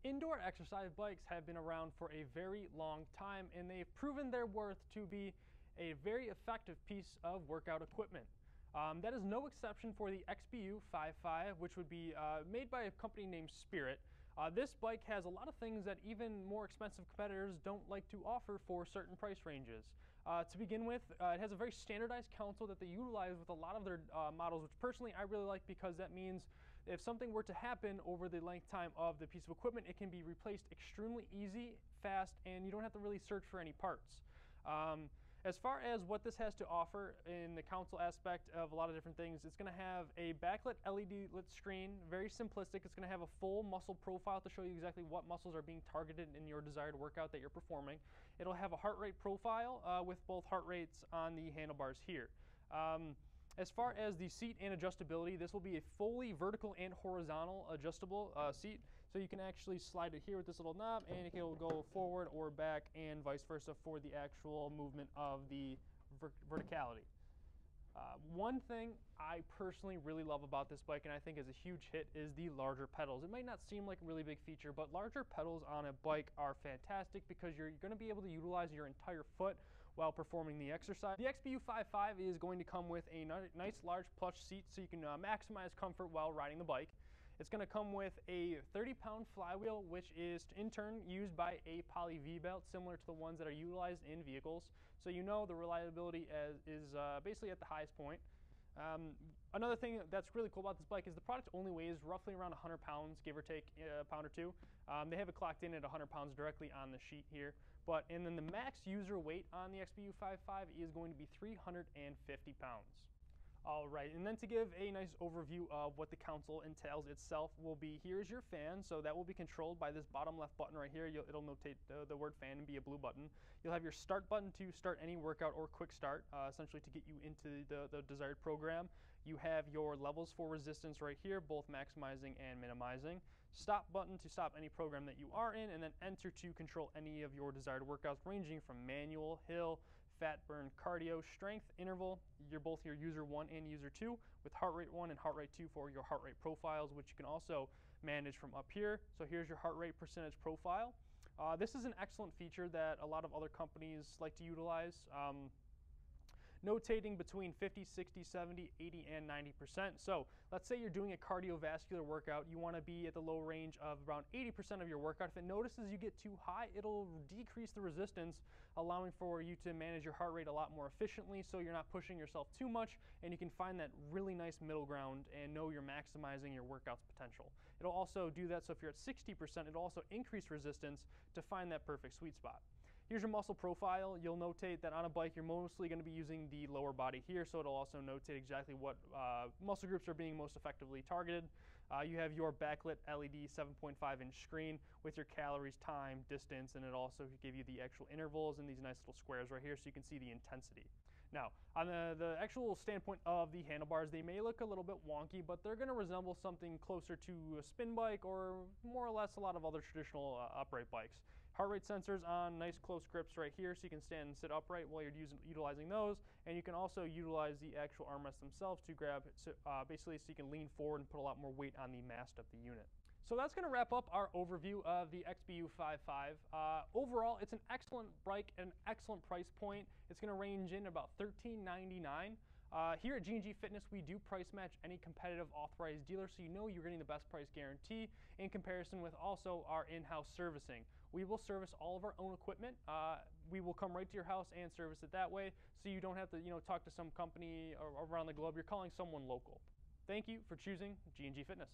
Indoor exercise bikes have been around for a very long time, and they've proven their worth to be a very effective piece of workout equipment. That is no exception for the XBU55, which would be made by a company named Spirit. This bike has a lot of things that even more expensive competitors don't like to offer for certain price ranges. To begin with, it has a very standardized console that they utilize with a lot of their models, which personally I really like, because that means if something were to happen over the length time of the piece of equipment, it can be replaced extremely easy, fast, and you don't have to really search for any parts. As far as what this has to offer in the console aspect of a lot of different things, it's going to have a backlit LED lit screen, very simplistic. It's going to have a full muscle profile to show you exactly what muscles are being targeted in your desired workout that you're performing. It'll have a heart rate profile with both heart rates on the handlebars here. As far as the seat and adjustability, this will be a fully vertical and horizontal adjustable seat. So you can actually slide it here with this little knob, and it will go forward or back and vice versa for the actual movement of the verticality. One thing I personally really love about this bike, and I think is a huge hit, is the larger pedals. It might not seem like a really big feature, but larger pedals on a bike are fantastic because you're going to be able to utilize your entire foot while performing the exercise. The XBU55 is going to come with a nice large plush seat so you can maximize comfort while riding the bike. It's going to come with a 30-pound flywheel, which is in turn used by a poly V-belt, similar to the ones that are utilized in vehicles. So you know the reliability is basically at the highest point. Another thing that's really cool about this bike is the product only weighs roughly around 100 pounds, give or take a pound or two. They have it clocked in at 100 pounds directly on the sheet here. And then the max user weight on the XBU55 is going to be 350 pounds. All right, and then to give a nice overview of what the console entails itself will be, here's your fan. So that will be controlled by this bottom left button right here. It'll notate the word fan and be a blue button. You'll have your start button to start any workout or quick start, essentially to get you into the desired program. You have your levels for resistance right here, both maximizing and minimizing. Stop button to stop any program that you are in, and then enter to control any of your desired workouts, ranging from manual, hill, fat burn, cardio, strength, interval. You're both your user 1 and user 2, with heart rate 1 and heart rate 2 for your heart rate profiles, which you can also manage from up here. So here's your heart rate percentage profile. This is an excellent feature that a lot of other companies like to utilize. Notating between 50, 60, 70, 80, and 90%. So let's say you're doing a cardiovascular workout. You want to be at the low range of around 80% of your workout. If it notices you get too high, it'll decrease the resistance, allowing for you to manage your heart rate a lot more efficiently, so you're not pushing yourself too much, and you can find that really nice middle ground and know you're maximizing your workout's potential. It'll also do that, so if you're at 60%, it'll also increase resistance to find that perfect sweet spot. Here's your muscle profile. You'll notate that on a bike, you're mostly going to be using the lower body here, so it'll also notate exactly what muscle groups are being most effectively targeted. You have your backlit LED 7.5-inch screen with your calories, time, distance, and it'll also give you the actual intervals in these nice little squares right here, so you can see the intensity. Now, on the actual standpoint of the handlebars, they may look a little bit wonky, but they're going to resemble something closer to a spin bike or more or less a lot of other traditional upright bikes. Heart rate sensors on nice close grips right here, so you can stand and sit upright while you're utilizing those, and you can also utilize the actual armrests themselves to grab, basically so you can lean forward and put a lot more weight on the mast of the unit. So that's going to wrap up our overview of the XBU55. Overall, it's an excellent bike at an excellent price point. It's going to range in about $13.99. Here at G&G Fitness, we do price match any competitive authorized dealer, so you know you're getting the best price guarantee in comparison with also our in-house servicing. We will service all of our own equipment. We will come right to your house and service it that way, so you don't have to talk to some company around the globe. You're calling someone local. Thank you for choosing G&G Fitness.